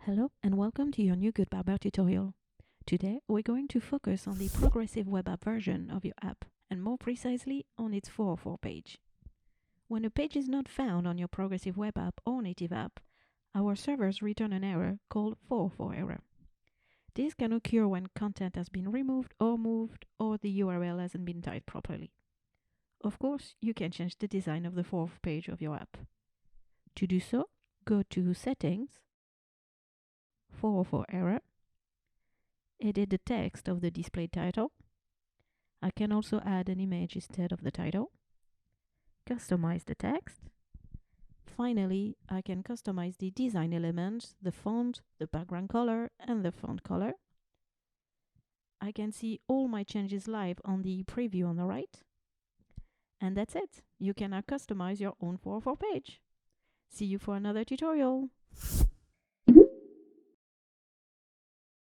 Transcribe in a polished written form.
Hello and welcome to your new GoodBarber tutorial. Today we're going to focus on the progressive web app version of your app, and more precisely on its 404 page. When a page is not found on your progressive web app or native app, our servers return an error called 404 error. This can occur when content has been removed or moved or the URL hasn't been typed properly. Of course, you can change the design of the 404 page of your app. To do so, go to Settings, 404 error, edit the text of the display title. I can also add an image instead of the title. Customize the text. Finally, I can customize the design elements, the font, the background color, and the font color. I can see all my changes live on the preview on the right. And that's it. You can now customize your own 404 page. See you for another tutorial.